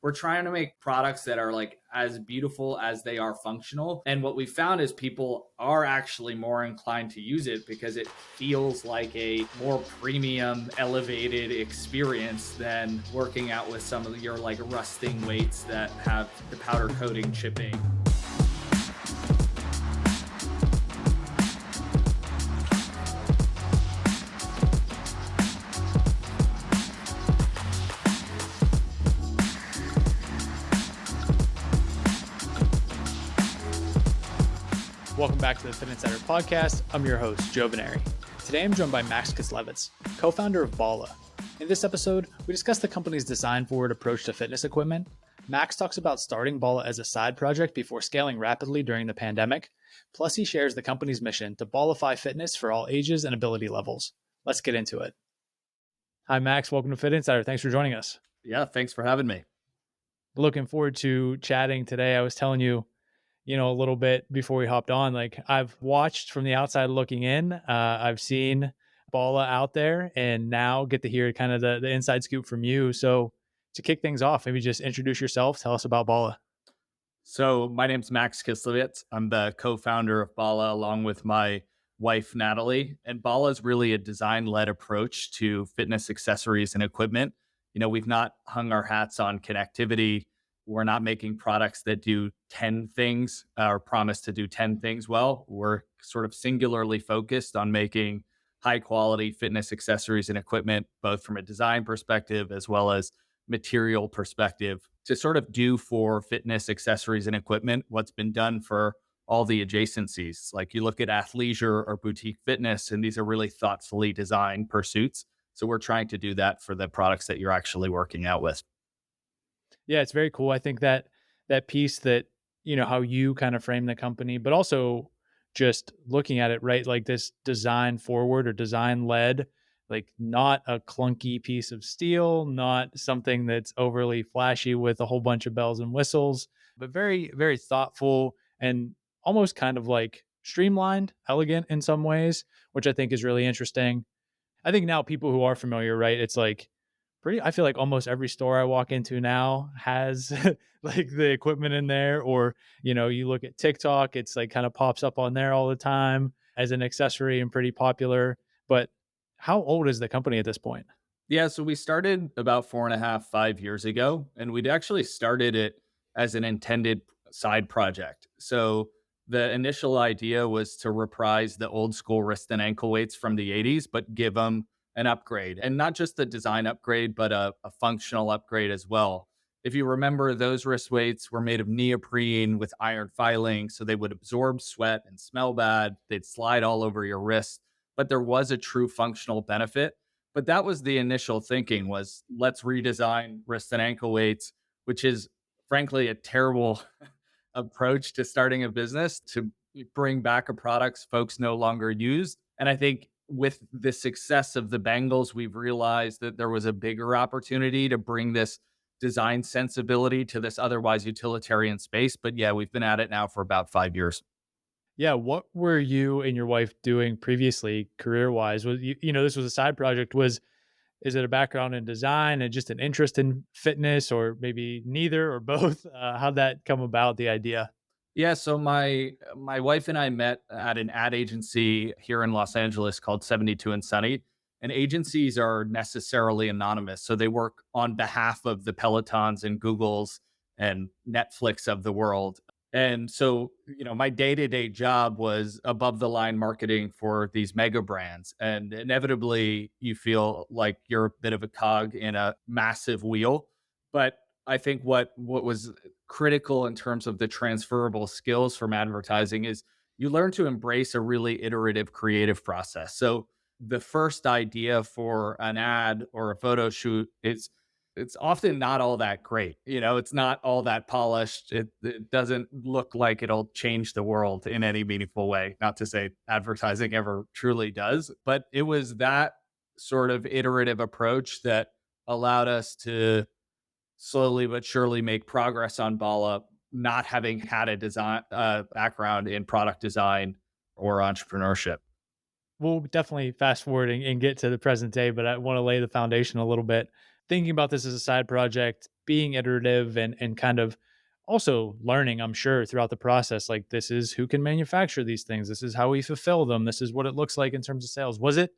we're trying to make products that are like as beautiful as they are functional. And what we found is people are actually more inclined to use it because it feels like a more premium, elevated experience than working out with some of your like rusting weights that have the powder coating chipping. Welcome back to the Fitt Insider podcast. I'm your host, Joe Veneri. Today I'm joined by Max Kislevitz, co-founder of Bala. In this episode, we discuss the company's design-forward approach to fitness equipment. Max talks about starting Bala as a side project before scaling rapidly during the pandemic. Plus, he shares the company's mission to Balify fitness for all ages and ability levels. Let's get into it. Hi, Max. Welcome to Fitt Insider. Thanks for joining us. Yeah, thanks for having me. Looking forward to chatting today. I was telling you, a little bit before we hopped on, like I've watched from the outside looking in. I've seen Bala out there and now get to hear kind of the inside scoop from you. So to kick things off, maybe just introduce yourself. Tell us about Bala. So my name's Max Kislevitz. I'm the co-founder of Bala along with my wife, Natalie. And Bala is really a design-led approach to fitness accessories and equipment. We've not hung our hats on connectivity. We're not making products that do 10 things or promise to do 10 things well. We're sort of singularly focused on making high quality fitness accessories and equipment, both from a design perspective as well as material perspective, to sort of do for fitness accessories and equipment what's been done for all the adjacencies. Like you look at athleisure or boutique fitness, and these are really thoughtfully designed pursuits. So we're trying to do that for the products that you're actually working out with. Yeah, it's very cool. I think that piece that, how you kind of frame the company, but also just looking at it, right? Like this design forward or design led, like not a clunky piece of steel, not something that's overly flashy with a whole bunch of bells and whistles, but very, very thoughtful and almost kind of like streamlined, elegant in some ways, which I think is really interesting. I think now people who are familiar, right? It's like, I feel like almost every store I walk into now has like the equipment in there, or, you look at TikTok, it's like kind of pops up on there all the time as an accessory and pretty popular. But how old is the company at this point? Yeah, so we started about 4.5, 5 years ago, and we'd actually started it as an intended side project. So the initial idea was to reprise the old school wrist and ankle weights from the 80s, but give them an upgrade, and not just a design upgrade, but a functional upgrade as well. If you remember, those wrist weights were made of neoprene with iron filing, so they would absorb sweat and smell bad. They'd slide all over your wrist, but there was a true functional benefit. But that was the initial thinking, was let's redesign wrist and ankle weights, which is frankly a terrible approach to starting a business, to bring back a product folks no longer use. And I think with the success of the Bangles, we've realized that there was a bigger opportunity to bring this design sensibility to this otherwise utilitarian space. But yeah, we've been at it now for about 5 years. Yeah. What were you and your wife doing previously career wise? Was this was a side project. Is it a background in design and just an interest in fitness, or maybe neither or both? How'd that come about, the idea? Yeah, so my wife and I met at an ad agency here in Los Angeles called 72 and Sunny. And agencies are necessarily anonymous, so they work on behalf of the Pelotons and Googles and Netflix of the world. And so, my day-to-day job was above the line marketing for these mega brands. And inevitably, you feel like you're a bit of a cog in a massive wheel. But I think what was critical in terms of the transferable skills from advertising is you learn to embrace a really iterative creative process. So the first idea for an ad or a photo shoot is it's often not all that great. It's not all that polished. It doesn't look like it'll change the world in any meaningful way. Not to say advertising ever truly does, but it was that sort of iterative approach that allowed us to slowly but surely make progress on Bala, not having had a design background in product design or entrepreneurship. We'll definitely fast forward and get to the present day, but I want to lay the foundation a little bit. thinking about this as a side project, being iterative and kind of also learning, I'm sure, throughout the process, like this is who can manufacture these things. This is how we fulfill them. This is what it looks like in terms of sales. Was it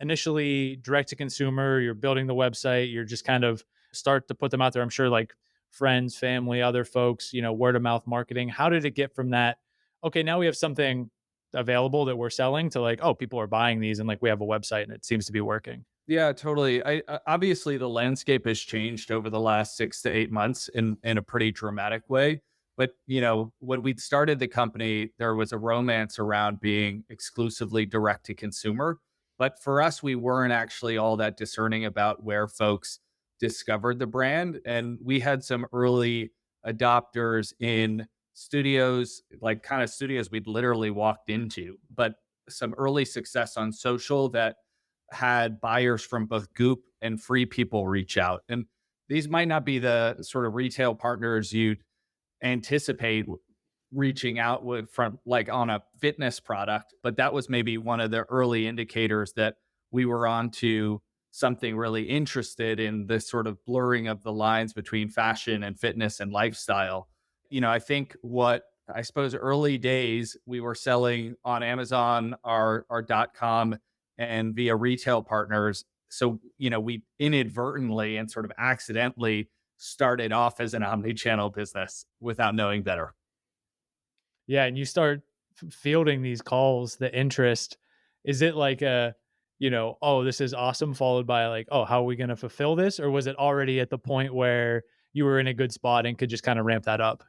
initially direct to consumer? You're building the website, you're just kind of start to put them out there. I'm sure like friends, family, other folks, word of mouth marketing. How did it get from that? Okay, now we have something available that we're selling to like, oh, people are buying these and like we have a website and it seems to be working. Yeah, totally. Obviously the landscape has changed over the last 6 to 8 months in a pretty dramatic way. But when we started the company, there was a romance around being exclusively direct to consumer. But for us, we weren't actually all that discerning about where folks discovered the brand, and we had some early adopters in studios, like kind of studios we'd literally walked into, but some early success on social that had buyers from both Goop and free people reach out. And these might not be the sort of retail partners you'd anticipate reaching out with from like on a fitness product, but that was maybe one of the early indicators that we were on to something really interested in this sort of blurring of the lines between fashion and fitness and lifestyle. I think what I suppose early days we were selling on Amazon, our .com and via retail partners. So, we inadvertently and sort of accidentally started off as an omni-channel business without knowing better. Yeah, and you start fielding these calls, the interest. Is it like a, oh, this is awesome, followed by like, oh, how are we going to fulfill this? Or was it already at the point where you were in a good spot and could just kind of ramp that up?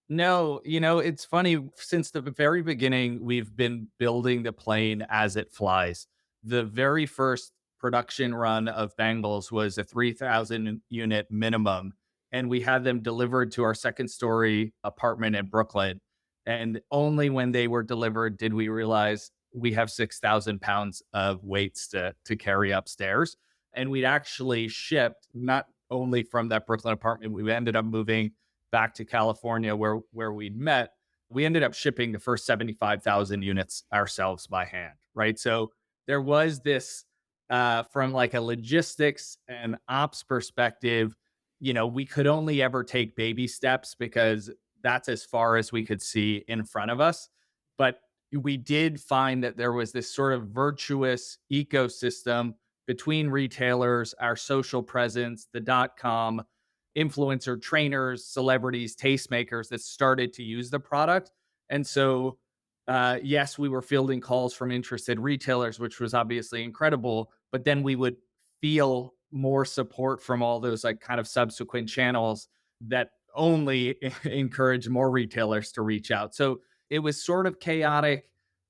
No, it's funny. Since the very beginning, we've been building the plane as it flies. The very first production run of Bangles was a 3,000 unit minimum, and we had them delivered to our second story apartment in Brooklyn. And only when they were delivered did we realize we have 6,000 pounds of weights to carry upstairs. And we'd actually shipped not only from that Brooklyn apartment, we ended up moving back to California where we'd met. We ended up shipping the first 75,000 units ourselves by hand, right? So there was this from like a logistics and ops perspective, we could only ever take baby steps because that's as far as we could see in front of us. But we did find that there was this sort of virtuous ecosystem between retailers, our social presence, the .com, influencer trainers, celebrities, tastemakers that started to use the product. And so, yes, we were fielding calls from interested retailers, which was obviously incredible. But then we would feel more support from all those like kind of subsequent channels that only encourage more retailers to reach out. So it was sort of chaotic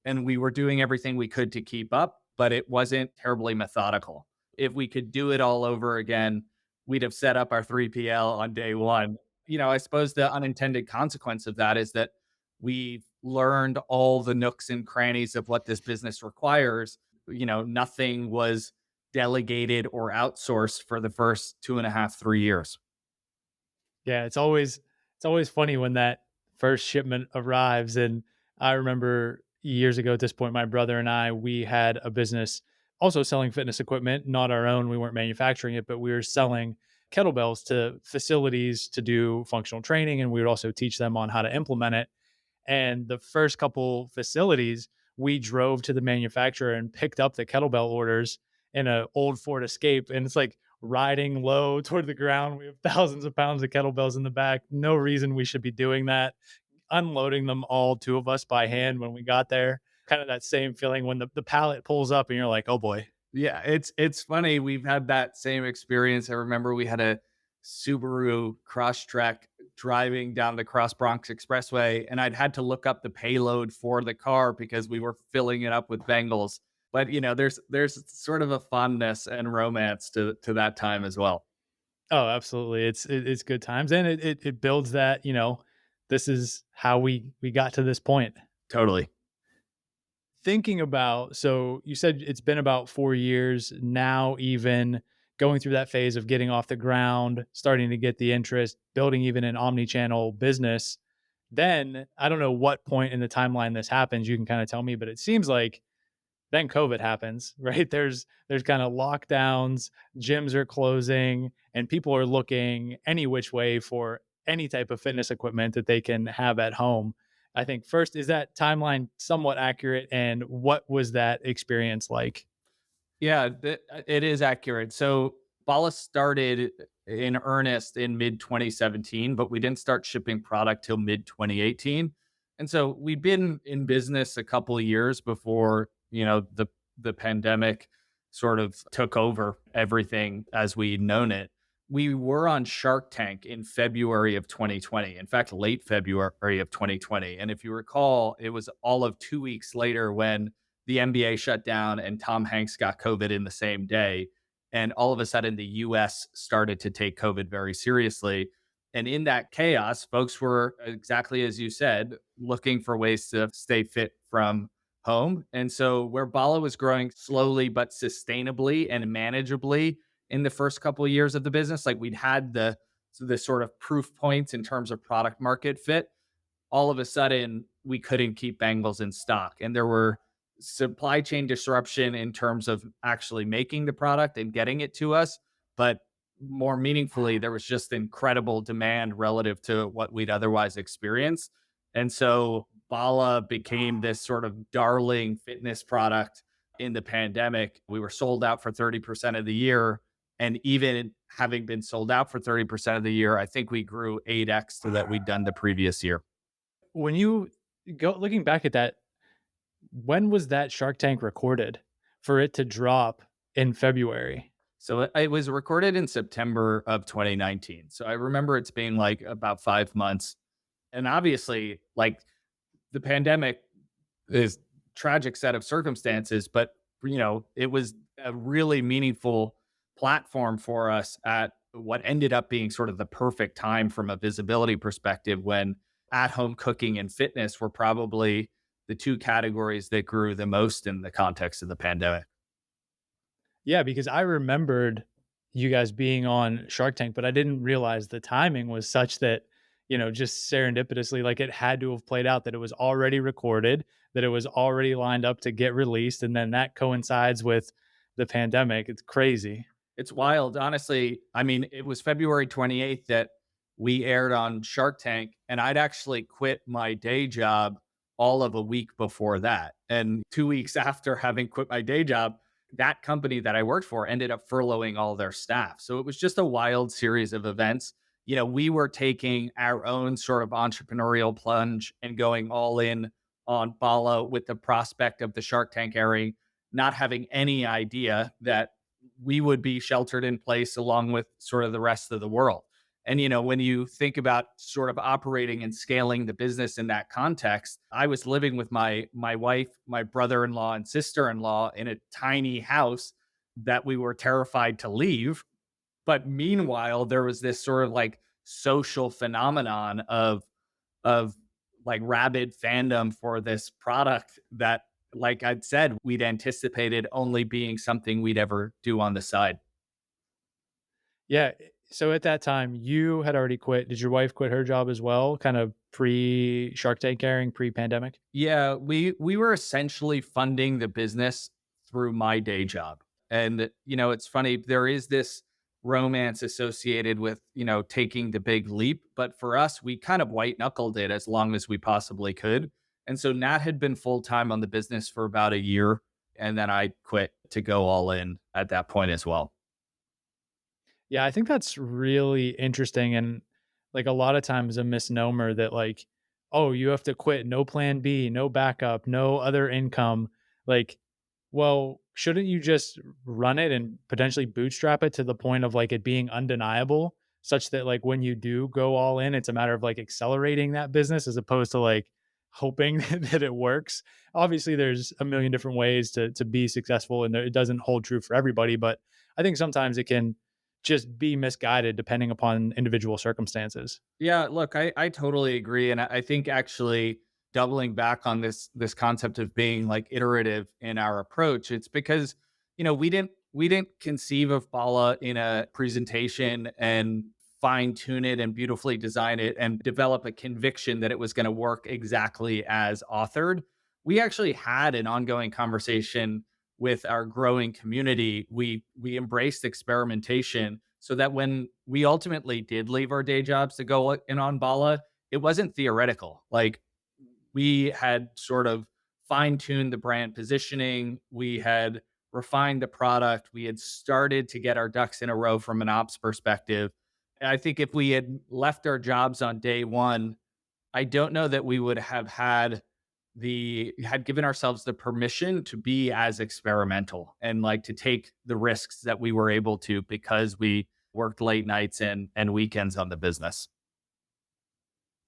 and we were doing everything we could to keep up, but it wasn't terribly methodical. If we could do it all over again, we'd have set up our 3PL on day one. I suppose the unintended consequence of that is that we've learned all the nooks and crannies of what this business requires. Nothing was delegated or outsourced for the first 2.5, 3 years. Yeah, it's always funny when that first shipment arrives. And I remember years ago at this point, my brother and I, we had a business also selling fitness equipment, not our own. We weren't manufacturing it, but we were selling kettlebells to facilities to do functional training. And we would also teach them on how to implement it. And the first couple facilities, we drove to the manufacturer and picked up the kettlebell orders in an old Ford Escape. And it's like riding low toward the ground. We have thousands of pounds of kettlebells in the back. No reason we should be doing that. Unloading them all, two of us by hand when we got there. Kind of that same feeling when the pallet pulls up and you're like, oh boy. Yeah, it's funny. We've had that same experience. I remember we had a Subaru Crosstrek driving down the Cross Bronx Expressway, and I'd had to look up the payload for the car because we were filling it up with Bengals. But there's sort of a fondness and romance to that time as well. Oh, absolutely. It's good times. And it builds that, this is how we got to this point. Totally. Thinking about, so you said it's been about 4 years now, even going through that phase of getting off the ground, starting to get the interest, building even an omni-channel business. Then I don't know what point in the timeline this happens. You can kind of tell me, but it seems like then COVID happens, right? There's kind of lockdowns, gyms are closing, and people are looking any which way for any type of fitness equipment that they can have at home. I think first, is that timeline somewhat accurate? And what was that experience like? Yeah, it is accurate. So Bala started in earnest in mid 2017, but we didn't start shipping product till mid 2018. And so we'd been in business a couple of years before, the pandemic sort of took over everything as we'd known it. We were on Shark Tank in February of 2020. In fact, late February of 2020. And if you recall, it was all of 2 weeks later when the NBA shut down and Tom Hanks got COVID in the same day. And all of a sudden, the US started to take COVID very seriously. And in that chaos, folks were, exactly as you said, looking for ways to stay fit from home. And so, where Bala was growing slowly but sustainably and manageably in the first couple of years of the business, like we'd had the sort of proof points in terms of product market fit, all of a sudden we couldn't keep Bangles in stock. And there were supply chain disruption in terms of actually making the product and getting it to us. But more meaningfully, there was just incredible demand relative to what we'd otherwise experienced. And so Bala became this sort of darling fitness product in the pandemic. We were sold out for 30% of the year. And even having been sold out for 30% of the year, I think we grew 8x to that we'd done the previous year. When you go looking back at that, when was that Shark Tank recorded for it to drop in February? So it was recorded in September of 2019. So I remember it's being like about 5 months. And obviously, like the pandemic is tragic set of circumstances, but it was a really meaningful platform for us at what ended up being sort of the perfect time from a visibility perspective when at home cooking and fitness were probably the two categories that grew the most in the context of the pandemic. Yeah, because I remembered you guys being on Shark Tank, but I didn't realize the timing was such that, just serendipitously, like it had to have played out that it was already recorded, that it was already lined up to get released. And then that coincides with the pandemic. It's crazy. It's wild, honestly. I mean, it was February 28th that we aired on Shark Tank, and I'd actually quit my day job all of a week before that. And 2 weeks after having quit my day job, that company that I worked for ended up furloughing all their staff. So it was just a wild series of events. We were taking our own sort of entrepreneurial plunge and going all in on Bala with the prospect of the Shark Tank airing, not having any idea that we would be sheltered in place along with sort of the rest of the world. And when you think about sort of operating and scaling the business in that context, I was living with my wife, my brother-in-law and sister-in-law in a tiny house that we were terrified to leave. But meanwhile, there was this sort of like social phenomenon of like rabid fandom for this product that, like I'd said, we'd anticipated only being something we'd ever do on the side. Yeah. So at that time, you had already quit. Did your wife quit her job as well? Kind of pre Shark Tank airing, pre pandemic? Yeah, we were essentially funding the business through my day job. And it's funny, there is this romance associated with, taking the big leap, but for us, we kind of white knuckled it as long as we possibly could. And so Nat had been full-time on the business for about a year, and then I quit to go all in at that point as well. Yeah, I think that's really interesting and like a lot of times a misnomer that like, oh, you have to quit, no plan B, no backup, no other income. Like, well, shouldn't you just run it and potentially bootstrap it to the point of like it being undeniable such that like when you do go all in, it's a matter of like accelerating that business as opposed to like hoping that it works. Obviously, there's a million different ways to be successful and it doesn't hold true for everybody, but I think sometimes it can just be misguided depending upon individual circumstances. Yeah, look, I totally agree. And I think actually doubling back on this concept of being like iterative in our approach, it's because, we didn't conceive of Bala in a presentation and fine tune it and beautifully design it and develop a conviction that it was going to work exactly as authored. we actually had an ongoing conversation with our growing community. We embraced experimentation so that when we ultimately did leave our day jobs to go in on Bala, it wasn't theoretical. Like we had sort of fine tuned the brand positioning. We had refined the product. We had started to get our ducks in a row from an ops perspective. And I think if we had left our jobs on day one, I don't know that we would have had given ourselves the permission to be as experimental and like to take the risks that we were able to because we worked late nights and weekends on the business.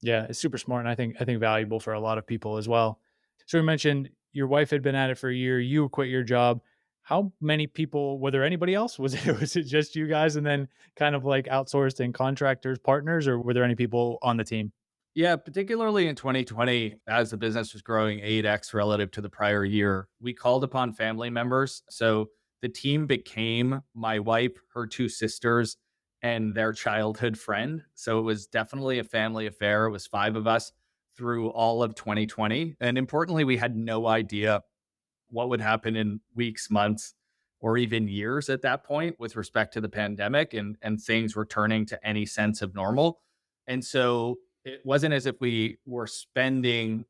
Yeah, it's super smart, and I think valuable for a lot of people as well. So we mentioned your wife had been at it for a year, you quit your job. How many people were there anybody else? Was it was it just you guys and then kind of like outsourced and contractors, partners, or were there any people on the team? Yeah, particularly in 2020, as the business was growing 8x relative to the prior year, we called upon family members. So the team became my wife, her two sisters, and their childhood friend. So it was definitely a family affair. It was five of us through all of 2020. And importantly, we had no idea what would happen in weeks, months, or even years at that point with respect to the pandemic and things returning to any sense of normal. And so it wasn't as if we were spending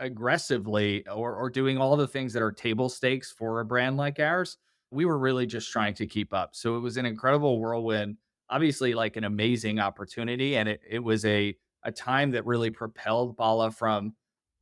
aggressively or doing all the things that are table stakes for a brand like ours. We were really just trying to keep up. So it was an incredible whirlwind, obviously like an amazing opportunity. And it was a time that really propelled Bala from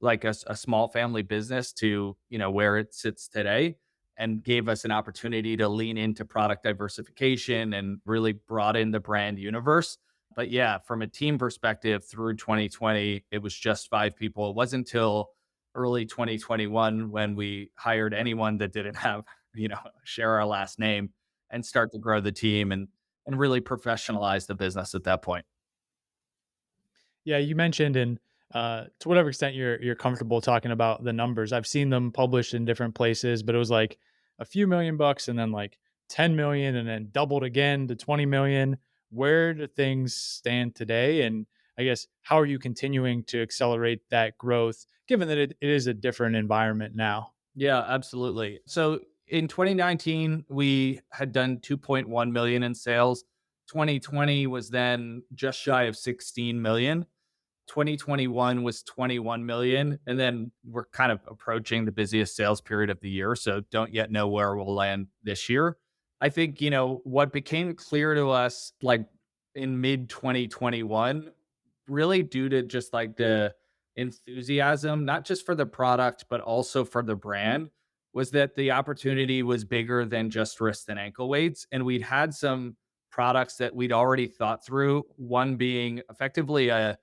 like a small family business to, where it sits today and gave us an opportunity to lean into product diversification and really broaden the brand universe. But yeah, from a team perspective, through 2020, it was just five people. It wasn't until early 2021 when we hired anyone that didn't have, share our last name and start to grow the team and really professionalize the business at that point. Yeah, you mentioned, and to whatever extent you're comfortable talking about the numbers, I've seen them published in different places, but it was like a few million bucks and then like 10 million and then doubled again to 20 million. Where do things stand today? And I guess how are you continuing to accelerate that growth given that it is a different environment now? Yeah, absolutely. So in 2019, we had done 2.1 million in sales. 2020 was then just shy of 16 million. 2021 was 21 million. And then we're kind of approaching the busiest sales period of the year. So don't yet know where we'll land this year. I think, what became clear to us like in mid 2021, really due to just like the enthusiasm, not just for the product, but also for the brand, was that the opportunity was bigger than just wrist and ankle weights. And we'd had some products that we'd already thought through, one being effectively a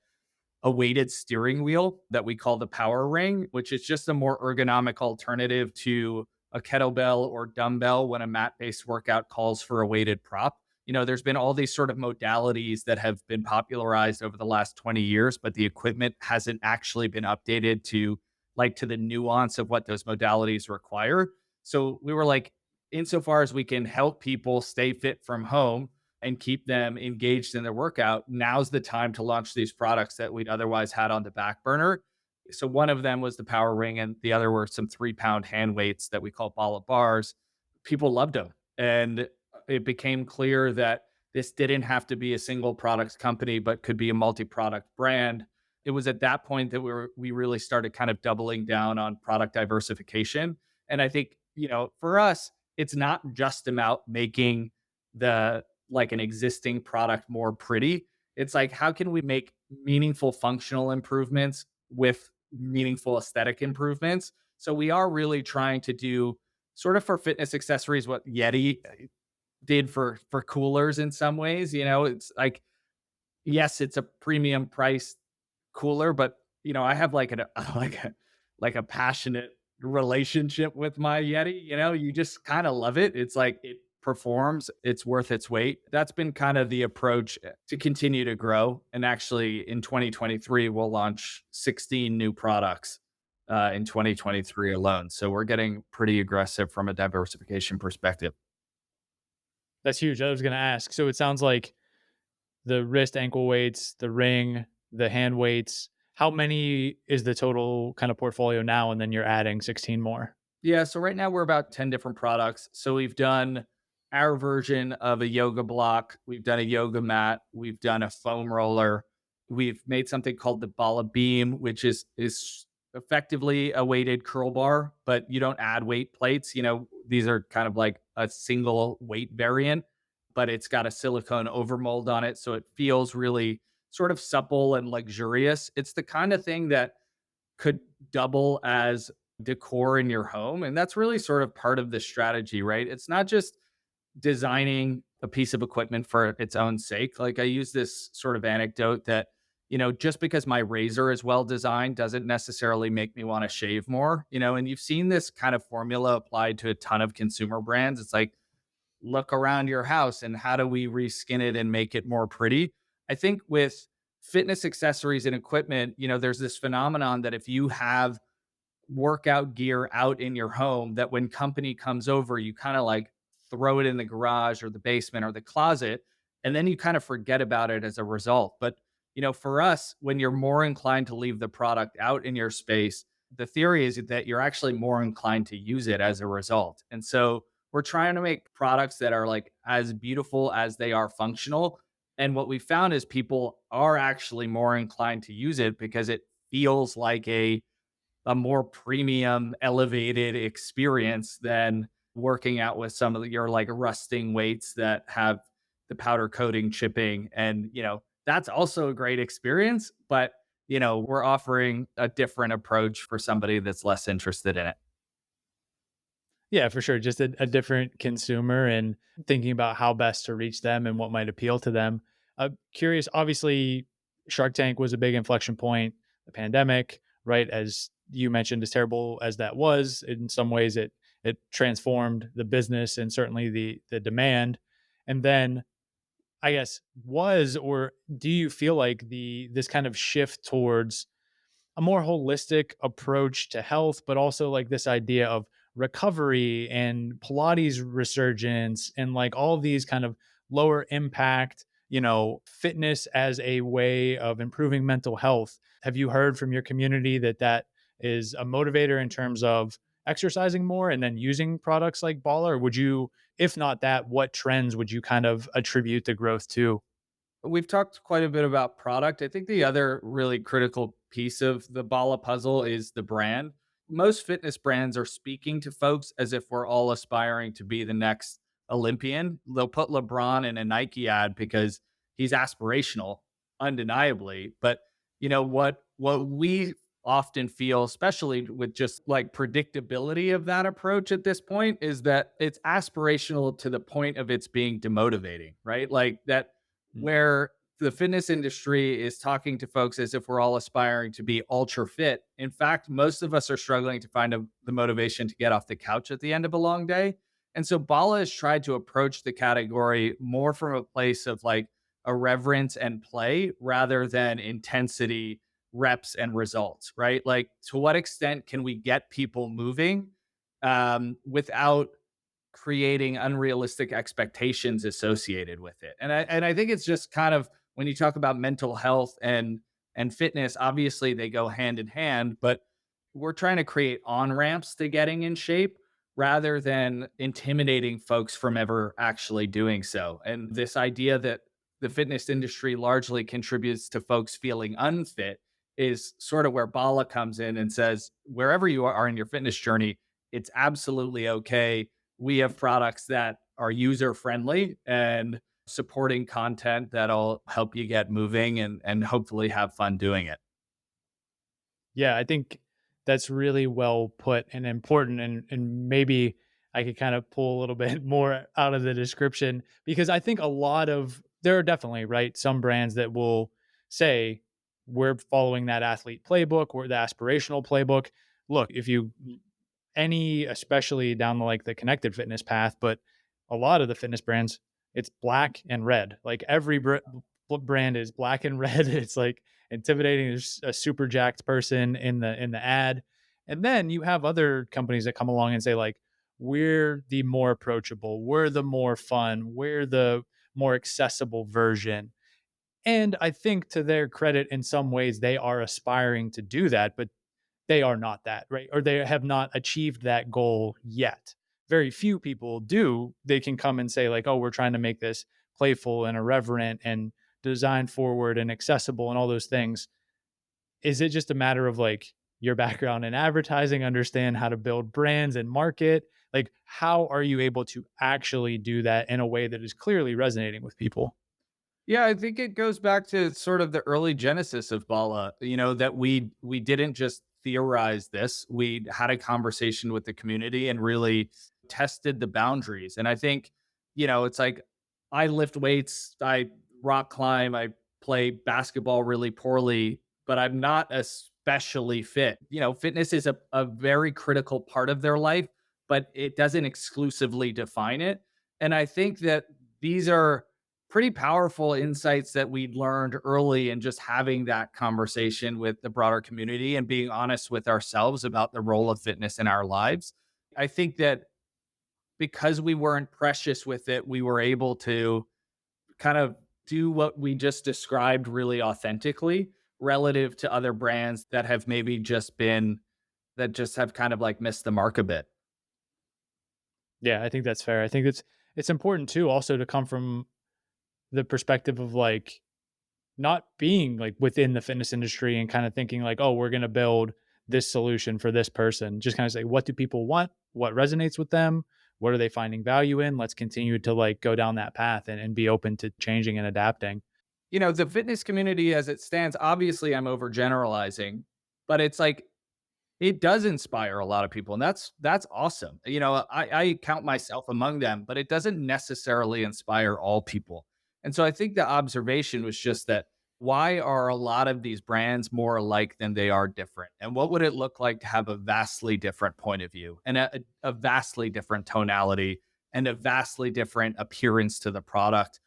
weighted steering wheel that we call the power ring, which is just a more ergonomic alternative to a kettlebell or dumbbell when a mat based workout calls for a weighted prop. There's been all these sort of modalities that have been popularized over the last 20 years, but the equipment hasn't actually been updated to the nuance of what those modalities require. So we were like, insofar as we can help people stay fit from home, and keep them engaged in their workout, now's the time to launch these products that we'd otherwise had on the back burner. So one of them was the power ring, and the other were some 3 pound hand weights that we call Bala bars. People loved them. And it became clear that this didn't have to be a single product company, but could be a multi-product brand. It was at that point that we really started kind of doubling down on product diversification. And I think, for us, it's not just about making the like an existing product more pretty. It's like, how can we make meaningful functional improvements with meaningful aesthetic improvements? So we are really trying to do sort of for fitness accessories what Yeti did for coolers in some ways. It's like, yes, it's a premium price cooler, but I have like a like a passionate relationship with my Yeti. You just kind of love it. It's like it performs, it's worth its weight. That's been kind of the approach to continue to grow. And actually, in 2023, we'll launch 16 new products in 2023 alone. So we're getting pretty aggressive from a diversification perspective. That's huge. I was going to ask. So it sounds like the wrist ankle weights, the ring, the hand weights. How many is the total kind of portfolio now, and then you're adding 16 more? Yeah, so right now we're about 10 different products. So we've done our version of a yoga block, we've done a yoga mat, we've done a foam roller, we've made something called the Bala beam, which is effectively a weighted curl bar, but you don't add weight plates. These are kind of like a single weight variant, but it's got a silicone overmold on it, so it feels really sort of supple and luxurious. It's the kind of thing that could double as decor in your home. And that's really sort of part of the strategy, right? It's not just designing a piece of equipment for its own sake. Like I use this sort of anecdote that, just because my razor is well designed doesn't necessarily make me want to shave more, and you've seen this kind of formula applied to a ton of consumer brands. It's like, look around your house and how do we reskin it and make it more pretty? I think with fitness accessories and equipment, there's this phenomenon that if you have workout gear out in your home, that when company comes over, you kind of like throw it in the garage or the basement or the closet, and then you kind of forget about it as a result. But, for us, when you're more inclined to leave the product out in your space, the theory is that you're actually more inclined to use it as a result. And so we're trying to make products that are like as beautiful as they are functional. And what we found is people are actually more inclined to use it because it feels like a more premium, elevated experience than working out with some of your like rusting weights that have the powder coating chipping. And, that's also a great experience. But, we're offering a different approach for somebody that's less interested in it. Yeah, for sure. Just a different consumer and thinking about how best to reach them and what might appeal to them. Curious, obviously, Shark Tank was a big inflection point. The pandemic, right? As you mentioned, as terrible as that was, in some ways it transformed the business and certainly the demand. And then I guess was or do you feel like the this kind of shift towards a more holistic approach to health, but also like this idea of recovery and Pilates resurgence and like all of these kind of lower impact, fitness as a way of improving mental health. Have you heard from your community that that is a motivator in terms of exercising more and then using products like Bala? Or would you, if not that, what trends would you kind of attribute the growth to? We've talked quite a bit about product. I think the other really critical piece of the Bala puzzle is the brand. Most fitness brands are speaking to folks as if we're all aspiring to be the next Olympian. They'll put LeBron in a Nike ad because he's aspirational, undeniably. But what we often feel, especially with just like predictability of that approach at this point, is that it's aspirational to the point of it's being demotivating, right? Like that where the fitness industry is talking to folks as if we're all aspiring to be ultra fit. In fact, most of us are struggling to find the motivation to get off the couch at the end of a long day. And so Bala has tried to approach the category more from a place of like irreverence and play rather than intensity, reps, and results, right? Like, to what extent can we get people moving without creating unrealistic expectations associated with it. And I think it's just kind of when you talk about mental health and fitness, obviously they go hand in hand, but we're trying to create on ramps to getting in shape rather than intimidating folks from ever actually doing so. And this idea that the fitness industry largely contributes to folks feeling unfit is sort of where Bala comes in and says, wherever you are in your fitness journey, it's absolutely okay. We have products that are user friendly and supporting content that'll help you get moving and hopefully have fun doing it. Yeah, I think that's really well put and important, and maybe I could kind of pull a little bit more out of the description because I think a lot of there are definitely, right, some brands that will say we're following that athlete playbook or the aspirational playbook. Look, if you any especially down the like the connected fitness path, but a lot of the fitness brands, it's black and red. Like every brand is black and red. It's like intimidating. There's a super jacked person in the ad, and then you have other companies that come along and say like, we're the more approachable, we're the more fun, we're the more accessible version. And I think to their credit, in some ways, they are aspiring to do that, but they are not that, right? Or they have not achieved that goal yet. Very few people do. They can come and say, like, oh, we're trying to make this playful and irreverent and design forward and accessible and all those things. Is it just a matter of like your background in advertising, understand how to build brands and market? Like, how are you able to actually do that in a way that is clearly resonating with people? Yeah, I think it goes back to sort of the early genesis of Bala, that we didn't just theorize this. We had a conversation with the community and really tested the boundaries. And I think, it's like I lift weights, I rock climb, I play basketball really poorly, but I'm not especially fit. Fitness is a very critical part of their life, but it doesn't exclusively define it. And I think that these are pretty powerful insights that we'd learned early and just having that conversation with the broader community and being honest with ourselves about the role of fitness in our lives. I think that because we weren't precious with it, we were able to kind of do what we just described really authentically relative to other brands that have maybe just have kind of like missed the mark a bit. Yeah, I think that's fair. I think it's important too also to come from the perspective of like not being like within the fitness industry and kind of thinking like, oh, we're going to build this solution for this person. Just kind of say, what do people want? What resonates with them? What are they finding value in? Let's continue to like go down that path and be open to changing and adapting. The fitness community as it stands, obviously I'm overgeneralizing, but it's like it does inspire a lot of people, and that's awesome. I count myself among them, but it doesn't necessarily inspire all people. And so I think the observation was just that why are a lot of these brands more alike than they are different? And what would it look like to have a vastly different point of view and a vastly different tonality and a vastly different appearance to the product?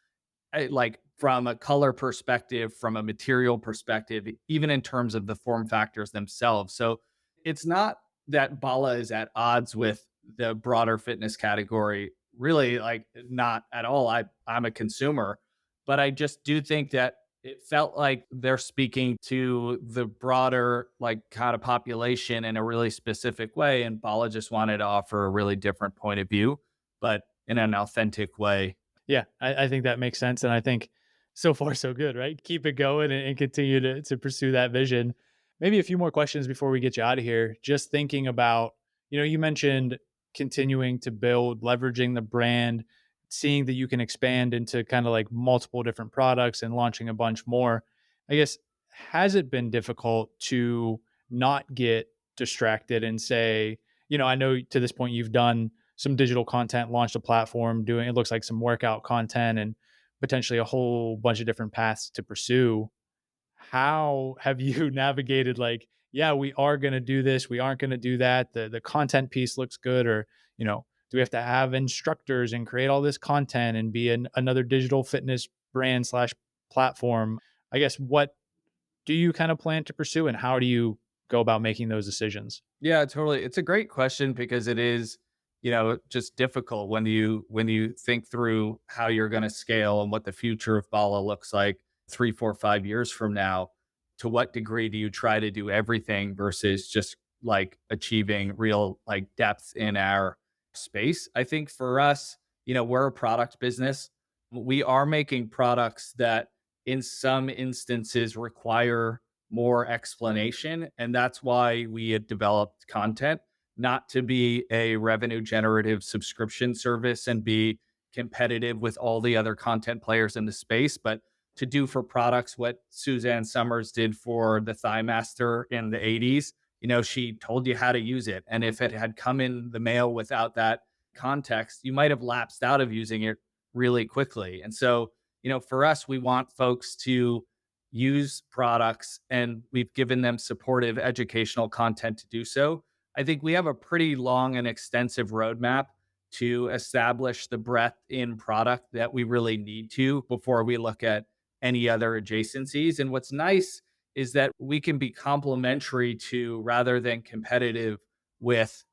Like from a color perspective, from a material perspective, even in terms of the form factors themselves. So it's not that Bala is at odds with the broader fitness category. Really, like not at all. I'm a consumer, but I just do think that it felt like they're speaking to the broader like kind of population in a really specific way. And Bala just wanted to offer a really different point of view, but in an authentic way. Yeah, I think that makes sense. And I think so far so good, right? Keep it going and continue to pursue that vision. Maybe a few more questions before we get you out of here. Just thinking about, you mentioned continuing to build, leveraging the brand, seeing that you can expand into kind of like multiple different products and launching a bunch more. I guess, has it been difficult to not get distracted and say, I know to this point you've done some digital content, launched a platform, doing it looks like some workout content and potentially a whole bunch of different paths to pursue. How have you navigated like, yeah, we are going to do this, we aren't going to do that. The content piece looks good, or do we have to have instructors and create all this content and be another digital fitness brand slash platform? I guess what do you kind of plan to pursue, and how do you go about making those decisions? Yeah, totally. It's a great question because it is, just difficult when you think through how you're going to scale and what the future of Bala looks like 3, 4, 5 years from now. To what degree do you try to do everything versus just like achieving real like depth in our space? I think for us, we're a product business. We are making products that in some instances require more explanation. And that's why we had developed content, not to be a revenue generative subscription service and be competitive with all the other content players in the space, but to do for products what Suzanne Summers did for the Thigh Master in the 80s. She told you how to use it. And if it had come in the mail without that context, you might have lapsed out of using it really quickly. And so, for us, we want folks to use products and we've given them supportive educational content to do so. I think we have a pretty long and extensive roadmap to establish the breadth in product that we really need to before we look at any other adjacencies. And what's nice is that we can be complementary to rather than competitive with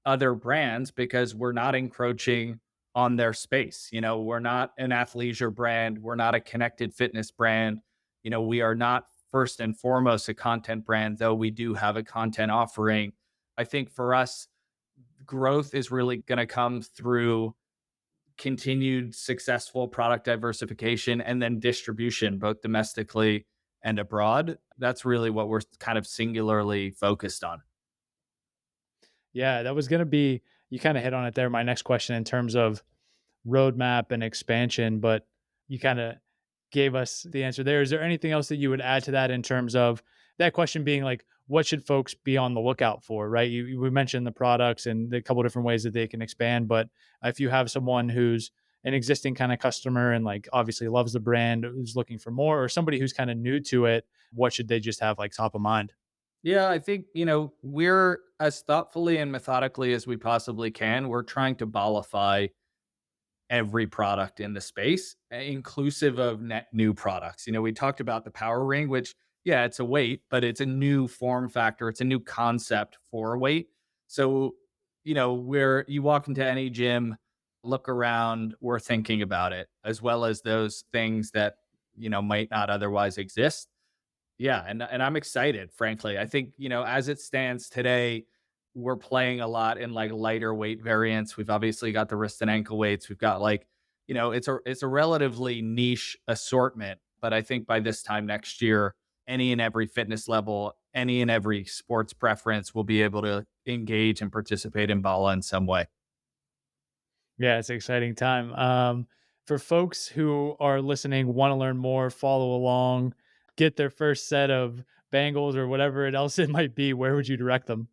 other brands because we're not encroaching on their space. We're not an athleisure brand, we're not a connected fitness brand. We are not first and foremost a content brand, though we do have a content offering. I think for us, growth is really going to come through continued successful product diversification and then distribution, both domestically and abroad. That's really what we're kind of singularly focused on. Yeah, that was going to be, you kind of hit on it there. My next question in terms of roadmap and expansion, but you kind of gave us the answer there. Is there anything else that you would add to that in terms of that question being like, what should folks be on the lookout for, right? We mentioned the products and the couple different ways that they can expand, but if you have someone who's an existing kind of customer and like obviously loves the brand, who's looking for more, or somebody who's kind of new to it, what should they just have like top of mind? Yeah, I think, we're as thoughtfully and methodically as we possibly can. We're trying to Balify every product in the space, inclusive of net new products. We talked about the Power Ring, which, yeah, it's a weight, but it's a new form factor. It's a new concept for a weight. So, where you walk into any gym, look around, we're thinking about it, as well as those things that, might not otherwise exist. Yeah, and I'm excited, frankly. I think, as it stands today, we're playing a lot in like lighter weight variants. We've obviously got the wrist and ankle weights. We've got like, it's a relatively niche assortment, but I think by this time next year, any and every fitness level, any and every sports preference will be able to engage and participate in Bala in some way. Yeah, it's an exciting time. For folks who are listening, want to learn more, follow along, get their first set of bangles or whatever it else it might be, where would you direct them?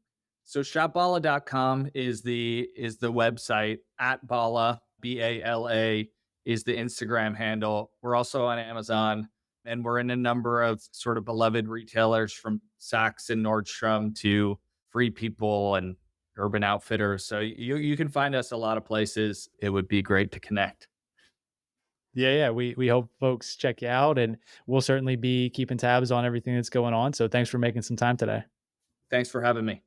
So shopbala.com is the website. At Bala, Bala, is the Instagram handle. We're also on Amazon, and we're in a number of sort of beloved retailers, from Saks and Nordstrom to Free People and Urban Outfitters. So you can find us a lot of places. It would be great to connect. Yeah, yeah. We hope folks check you out, and we'll certainly be keeping tabs on everything that's going on. So thanks for making some time today. Thanks for having me.